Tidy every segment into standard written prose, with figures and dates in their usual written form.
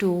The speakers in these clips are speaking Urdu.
2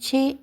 6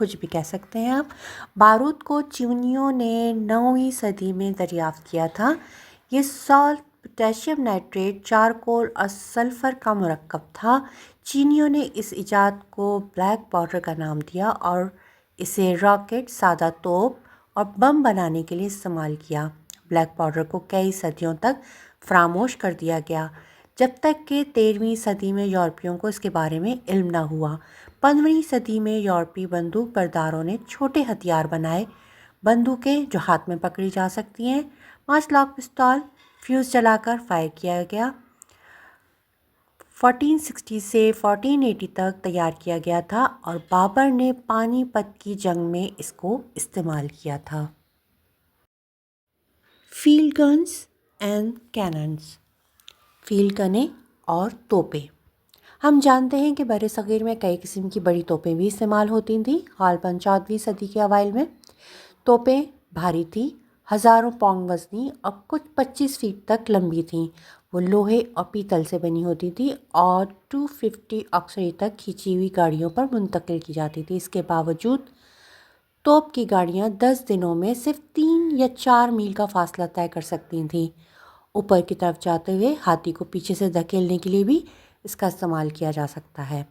کچھ بھی کہہ سکتے ہیں آپ۔ بارود کو چینیوں نے 9ویں صدی میں دریافت کیا تھا۔ یہ سالٹ، پوٹیشیم نائٹریٹ، چارکول اور سلفر کا مرکب تھا۔ چینیوں نے اس ایجاد کو بلیک پاؤڈر کا نام دیا اور اسے راکٹ، سادہ توپ اور بم بنانے کے لیے استعمال کیا۔ بلیک پاؤڈر کو کئی صدیوں تک فراموش کر دیا گیا، جب تک کہ 13ویں صدی میں یورپیوں کو اس کے بارے میں علم نہ ہوا۔ 15ویں صدی میں یورپی بندوق برداروں نے چھوٹے ہتھیار بنائے، بندوقیں جو ہاتھ میں پکڑی جا سکتی ہیں۔ 5 لاکھ پستول فیوز جلا کر فائر کیا گیا 1460 سے 1480 تک تیار کیا گیا تھا اور بابر نے پانی پت کی جنگ میں اس کو استعمال کیا تھا۔ Field guns and cannons, field گنیں اور توپیں۔ ہم جانتے ہیں کہ بر صغیر میں کئی قسم کی بڑی توپیں بھی استعمال ہوتی تھیں۔ غالباً 14ویں صدی کے اوائل میں توپیں بھاری تھیں، ہزاروں پاؤنڈ وزنی اور کچھ 25 فیٹ تک لمبی تھیں۔ وہ لوہے اور پیتل سے بنی ہوتی تھیں اور 250 آکسری تک کھینچی ہوئی گاڑیوں پر منتقل کی جاتی تھی۔ اس کے باوجود توپ کی گاڑیاں 10 دنوں میں صرف 3 یا 4 میل کا فاصلہ طے کر سکتی تھیں۔ اوپر کی طرف جاتے ہوئے ہاتھی کو پیچھے سے دھکیلنے کے لیے بھی اس کا استعمال کیا جا سکتا ہے۔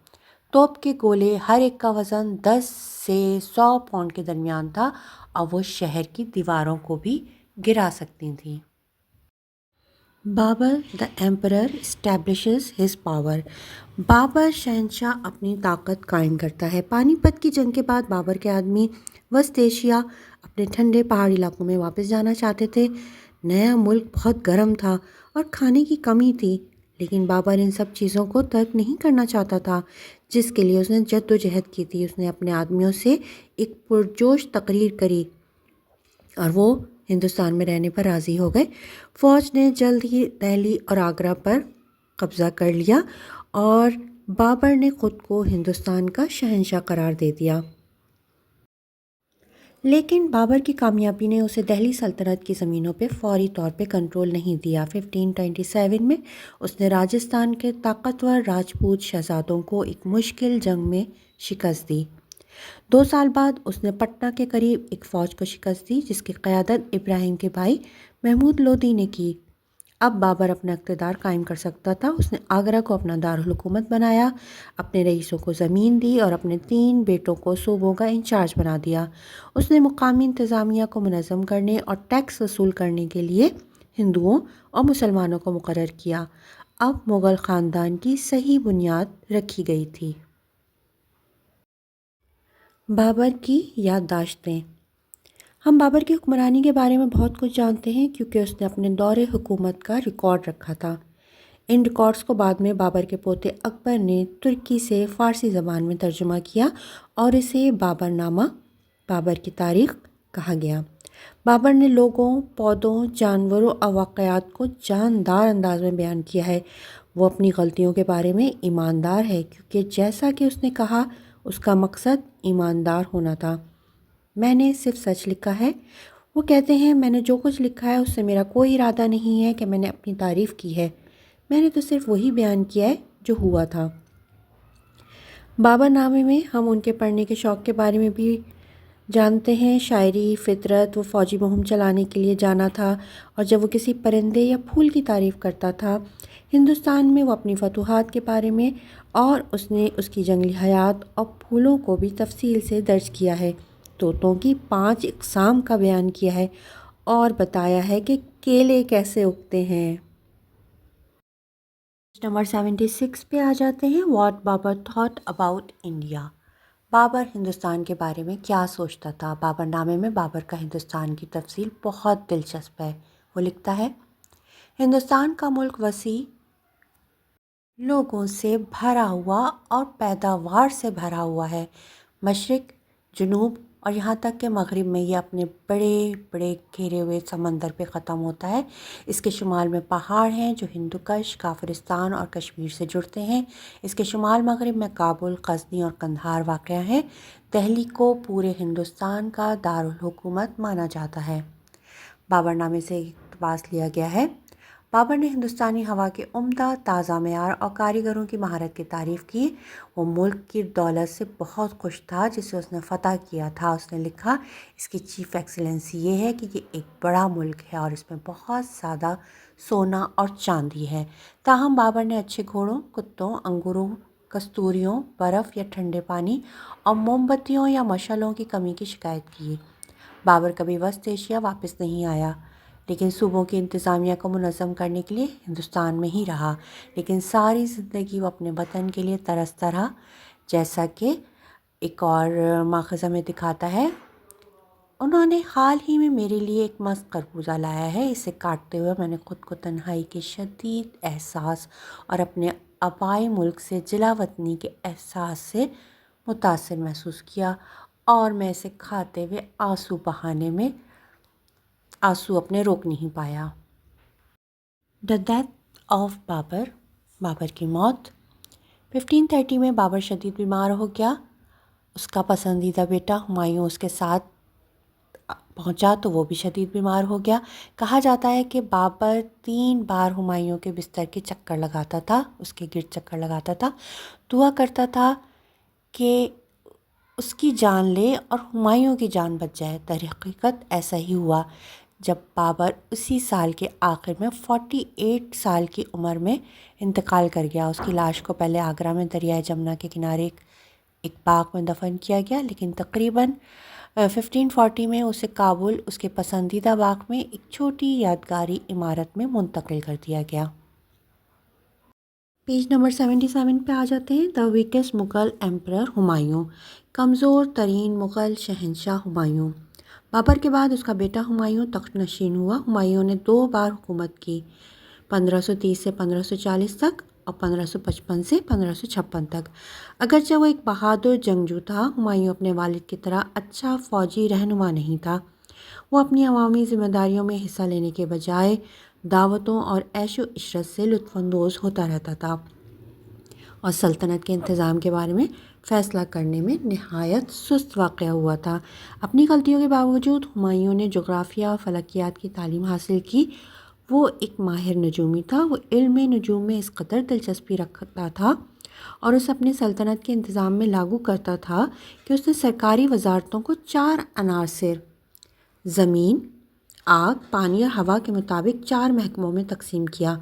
توپ کے گولے ہر ایک کا وزن 10 سے 100 پاؤنڈ کے درمیان تھا اور وہ شہر کی دیواروں کو بھی گرا سکتی تھیں۔ Babur the emperor establishes his power, Babur شہنشاہ اپنی طاقت قائم کرتا ہے۔ پانی پت کی جنگ کے بعد بابر کے آدمی وسط ایشیا، اپنے ٹھنڈے پہاڑی علاقوں میں واپس جانا چاہتے تھے۔ نیا ملک بہت گرم تھا اور کھانے کی کمی تھی، لیکن بابر ان سب چیزوں کو ترک نہیں کرنا چاہتا تھا جس کے لیے اس نے جد و جہد کی تھی۔ اس نے اپنے آدمیوں سے ایک پرجوش تقریر کری اور وہ ہندوستان میں رہنے پر راضی ہو گئے۔ فوج نے جلد ہی دہلی اور آگرہ پر قبضہ کر لیا اور بابر نے خود کو ہندوستان کا شہنشاہ قرار دے دیا۔ لیکن بابر کی کامیابی نے اسے دہلی سلطنت کی زمینوں پہ فوری طور پہ کنٹرول نہیں دیا۔ 1527 میں اس نے راجستھان کے طاقتور راجپوت شہزادوں کو ایک مشکل جنگ میں شکست دی۔ 2 سال بعد اس نے پٹنہ کے قریب ایک فوج کو شکست دی جس کی قیادت ابراہیم کے بھائی محمود لودھی نے کی۔ اب بابر اپنا اقتدار قائم کر سکتا تھا۔ اس نے آگرہ کو اپنا دارالحکومت بنایا، اپنے رئیسوں کو زمین دی اور اپنے 3 بیٹوں کو صوبوں کا انچارج بنا دیا۔ اس نے مقامی انتظامیہ کو منظم کرنے اور ٹیکس وصول کرنے کے لیے ہندوؤں اور مسلمانوں کو مقرر کیا۔ اب مغل خاندان کی صحیح بنیاد رکھی گئی تھی۔ بابر کی یادداشتیں۔ ہم بابر کی حکمرانی کے بارے میں بہت کچھ جانتے ہیں کیونکہ اس نے اپنے دور حکومت کا ریکارڈ رکھا تھا۔ ان ریکارڈز کو بعد میں بابر کے پوتے اکبر نے ترکی سے فارسی زبان میں ترجمہ کیا اور اسے بابر نامہ، بابر کی تاریخ کہا گیا۔ بابر نے لوگوں، پودوں، جانوروں اور واقعات کو جاندار انداز میں بیان کیا ہے۔ وہ اپنی غلطیوں کے بارے میں ایماندار ہے کیونکہ جیسا کہ اس نے کہا اس کا مقصد ایماندار ہونا تھا۔ میں نے صرف سچ لکھا ہے۔ وہ کہتے ہیں میں نے جو کچھ لکھا ہے اس سے میرا کوئی ارادہ نہیں ہے کہ میں نے اپنی تعریف کی ہے، میں نے تو صرف وہی بیان کیا ہے جو ہوا تھا۔ بابر نامے میں ہم ان کے پڑھنے کے شوق کے بارے میں بھی جانتے ہیں۔ شاعری، فطرت، وہ فوجی مہم چلانے کے لیے جانا تھا اور جب وہ کسی پرندے یا پھول کی تعریف کرتا تھا۔ ہندوستان میں وہ اپنی فتوحات کے بارے میں اور اس نے اس کی جنگلی حیات اور پھولوں کو بھی تفصیل سے درج کیا ہے۔ طوطوں کی 5 اقسام کا بیان کیا ہے اور بتایا ہے کہ کیلے کیسے اگتے ہیں۔ نمبر 76 پہ آ جاتے ہیں۔ What Babar thought about India, Babar Hindustan کے بارے میں کیا سوچتا تھا۔ بابر نامے میں بابر کا ہندوستان کی تفصیل بہت دلچسپ ہے۔ وہ لکھتا ہے ہندوستان کا ملک وسیع لوگوں سے بھرا ہوا اور پیداوار سے بھرا ہوا ہے۔ مشرق، جنوب اور یہاں تک کہ مغرب میں یہ اپنے بڑے بڑے گھیرے ہوئے سمندر پہ ختم ہوتا ہے۔ اس کے شمال میں پہاڑ ہیں جو ہندوکش، کافرستان اور کشمیر سے جڑتے ہیں۔ اس کے شمال مغرب میں کابل، غزنی اور قندھار واقع ہیں۔ دہلی کو پورے ہندوستان کا دارالحکومت مانا جاتا ہے۔ بابر نامے سے ایک اقتباس لیا گیا ہے۔ بابر نے ہندوستانی ہوا کے عمدہ تازہ معیار اور کاریگروں کی مہارت کی تعریف کی۔ وہ ملک کی دولت سے بہت خوش تھا جسے اس نے فتح کیا تھا۔ اس نے لکھا، اس کی چیف ایکسلنسی یہ ہے کہ یہ ایک بڑا ملک ہے اور اس میں بہت زیادہ سونا اور چاندی ہے۔ تاہم بابر نے اچھے گھوڑوں، کتوں، انگوروں، کستوریوں، برف یا ٹھنڈے پانی اور موم بتیوں یا مشعلوں کی کمی کی شکایت کی۔ بابر کبھی وسط ایشیا واپس نہیں آیا، لیکن صوبوں کی انتظامیہ کو منظم کرنے کے لیے ہندوستان میں ہی رہا۔ لیکن ساری زندگی وہ اپنے وطن کے لیے ترستا رہا، جیسا کہ ایک اور ماخذہ میں دکھاتا ہے۔ انہوں نے حال ہی میں میرے لیے ایک مست خربوزہ لایا ہے، اسے کاٹتے ہوئے میں نے خود کو تنہائی کے شدید احساس اور اپنے آبائی ملک سے جلا وطنی کے احساس سے متاثر محسوس کیا، اور میں اسے کھاتے ہوئے آنسو اپنے روک نہیں پایا۔ The death of Babar, Babar کی موت۔ 1530 میں بابر شدید بیمار ہو گیا۔ اس کا پسندیدہ بیٹا ہمایوں اس کے ساتھ پہنچا تو وہ بھی شدید بیمار ہو گیا۔ کہا جاتا ہے کہ بابر 3 بار ہمایوں کے بستر کے چکر لگاتا تھا، اس کے گرد چکر لگاتا تھا، دعا کرتا تھا کہ اس کی جان لے اور ہمایوں کی جان بچ جائے۔ در حقیقت ایسا ہی ہوا۔ جب بابر اسی سال کے آخر میں 48 سال کی عمر میں انتقال کر گیا، اس کی لاش کو پہلے آگرہ میں دریائے جمنا کے کنارے ایک باغ میں دفن کیا گیا، لیکن تقریباً 1540 میں اسے کابل اس کے پسندیدہ باغ میں ایک چھوٹی یادگاری عمارت میں منتقل کر دیا گیا۔ پیج نمبر 77 پہ آ جاتے ہیں۔ دا ویکسٹ مغل ایمپرر ہمایوں، کمزور ترین مغل شہنشاہ ہمایوں۔ بابر کے بعد اس کا بیٹا ہمایوں تخت نشین ہوا۔ ہمایوں نے 2 بار حکومت کی، 1530 سے 1540 تک اور 1555 سے 1556 تک۔ اگرچہ وہ ایک بہادر جنگجو تھا، ہمایوں اپنے والد کی طرح اچھا فوجی رہنما نہیں تھا۔ وہ اپنی عوامی ذمہ داریوں میں حصہ لینے کے بجائے دعوتوں اور عیش و عشرت سے لطف اندوز ہوتا رہتا تھا اور سلطنت کے انتظام کے بارے میں فیصلہ کرنے میں نہایت سست واقع ہوا تھا۔ اپنی غلطیوں کے باوجود ہمایوں نے جغرافیہ اور فلکیات کی تعلیم حاصل کی۔ وہ ایک ماہر نجومی تھا۔ وہ علم نجوم میں اس قدر دلچسپی رکھتا تھا اور اسے اپنی سلطنت کے انتظام میں لاگو کرتا تھا کہ اس نے سرکاری وزارتوں کو 4 عناصر زمین، آگ، پانی اور ہوا کے مطابق 4 محکموں میں تقسیم کیا۔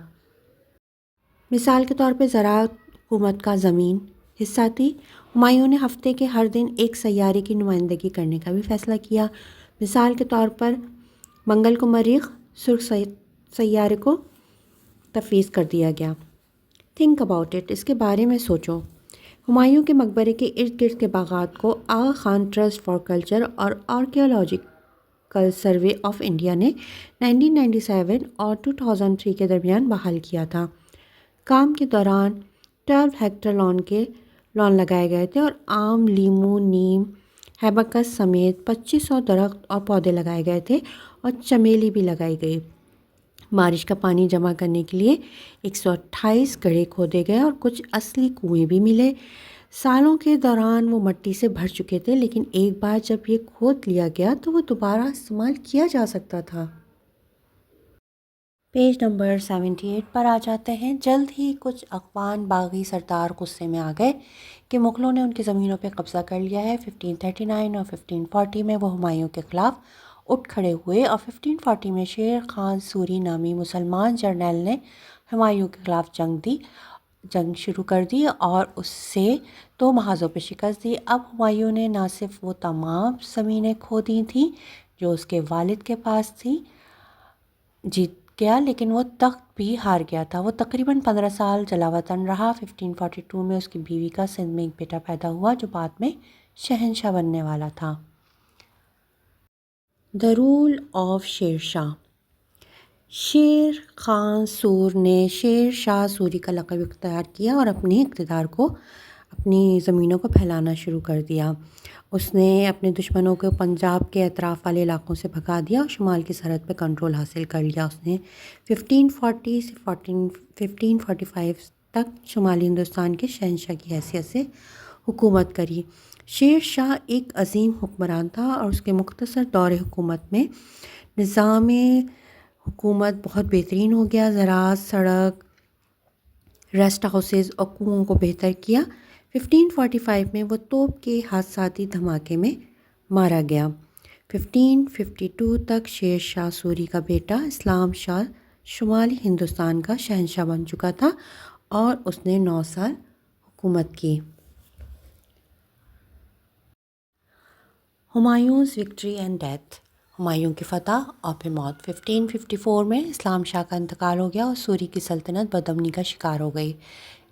مثال کے طور پہ زراعت حکومت کا زمین حصہ تھی۔ ہمایوں نے ہفتے کے ہر دن ایک سیارے کی نمائندگی کرنے کا بھی فیصلہ کیا۔ مثال کے طور پر منگل کو مریخ، سرخ سیارے کو تفویض کر دیا گیا۔ تھنک اباؤٹ اٹ، اس کے بارے میں سوچو۔ ہمایوں کے مقبرے کے ارد گرد کے باغات کو آغا خان ٹرسٹ فار کلچر اور آرکیالوجیکل سروے آف انڈیا نے 1997 اور 2003 کے درمیان بحال کیا تھا۔ کام کے دوران 12 ہیکٹر لان لگائے گئے تھے اور آم، لیموں، نیم، ہیبسکس سمیت 2500 درخت اور پودے لگائے گئے تھے اور چمیلی بھی لگائی گئی۔ بارش کا پانی جمع کرنے کے لیے 128 گڑھے کھودے گئے اور کچھ اصلی کنویں بھی ملے۔ سالوں کے دوران وہ مٹی سے بھر چکے تھے، لیکن ایک بار جب یہ کھود لیا گیا تو وہ دوبارہ استعمال کیا جا سکتا تھا۔ پیج نمبر 78 پر آ جاتے ہیں۔ جلد ہی کچھ افغان باغی سردار غصے میں آ گئے کہ مغلوں نے ان کی زمینوں پہ قبضہ کر لیا ہے۔ 1539 اور 1540 میں وہ ہمایوں کے خلاف اٹھ کھڑے ہوئے اور 1540 میں شیر خان سوری نامی مسلمان جرنیل نے ہمایوں کے خلاف جنگ شروع کر دی اور اس سے 2 محاذوں پہ شکست دی۔ اب ہمایوں نے نہ صرف وہ تمام زمینیں کھو دی تھیں جو اس کے والد کے پاس تھیں، جیت گیا، لیکن وہ تخت بھی ہار گیا تھا۔ وہ تقریباً 15 سال جلا وطن رہا۔ 1542 میں اس کی بیوی کا سندھ میں ایک بیٹا پیدا ہوا جو بعد میں شہنشاہ بننے والا تھا۔ The role of Sher Shah. Sher Khan سور نے شیر شاہ سوری کا لقب اختیار کیا اور اپنے اقتدار کو اپنی زمینوں کو پھیلانا شروع کر دیا۔ اس نے اپنے دشمنوں کو پنجاب کے اطراف والے علاقوں سے بھگا دیا اور شمال کی سرحد پہ کنٹرول حاصل کر لیا۔ اس نے 1540 سے 1545 تک شمالی ہندوستان کے شہنشاہ کی حیثیت سے حکومت کری۔ شیر شاہ ایک عظیم حکمران تھا اور اس کے مختصر دور حکومت میں نظام حکومت بہت بہترین ہو گیا، زراعت، سڑک، ریسٹ ہاؤسز اور کنوؤں کو بہتر کیا۔ 1545 میں وہ توپ کے حادثاتی دھماکے میں مارا گیا۔ 1552 تک شیر شاہ سوری کا بیٹا اسلام شاہ شمالی ہندوستان کا شہنشاہ بن چکا تھا اور اس نے 9 سال حکومت کی۔ Humayun's victory and death, Humayun کی فتح اور پھر موت۔ 1554 میں اسلام شاہ کا انتقال ہو گیا اور سوری کی سلطنت بدامنی کا شکار ہو گئی۔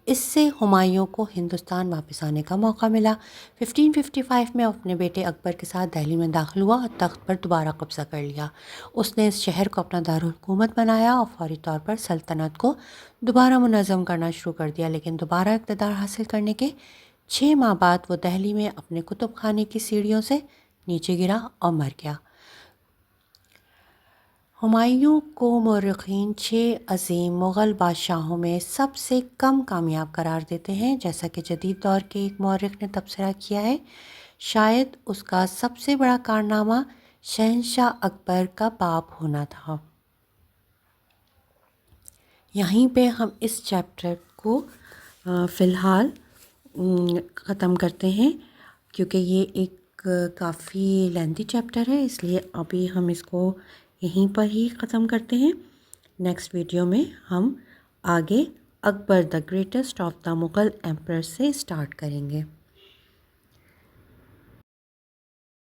اس سے ہمایوں کو ہندوستان واپس آنے کا موقع ملا۔ 1555 میں اپنے بیٹے اکبر کے ساتھ دہلی میں داخل ہوا اور تخت پر دوبارہ قبضہ کر لیا۔ اس نے اس شہر کو اپنا دارالحکومت بنایا اور فوری طور پر سلطنت کو دوبارہ منظم کرنا شروع کر دیا، لیکن دوبارہ اقتدار حاصل کرنے کے 6 ماہ بعد وہ دہلی میں اپنے کتب خانے کی سیڑھیوں سے نیچے گرا اور مر گیا۔ ہمایوں کو مورخین 6 عظیم مغل بادشاہوں میں سب سے کم کامیاب قرار دیتے ہیں۔ جیسا کہ جدید دور کے ایک مورخ نے تبصرہ کیا ہے، شاید اس کا سب سے بڑا کارنامہ شہنشاہ اکبر کا باپ ہونا تھا۔ یہیں پہ ہم اس چیپٹر کو فی الحال ختم کرتے ہیں، کیونکہ یہ ایک کافی لینتھی چیپٹر ہے، اس لیے ابھی ہم اس کو یہیں پر ہی ختم کرتے ہیں۔ نیکسٹ ویڈیو میں ہم آگے Akbar the greatest of the Mughal emperor سے اسٹارٹ کریں گے۔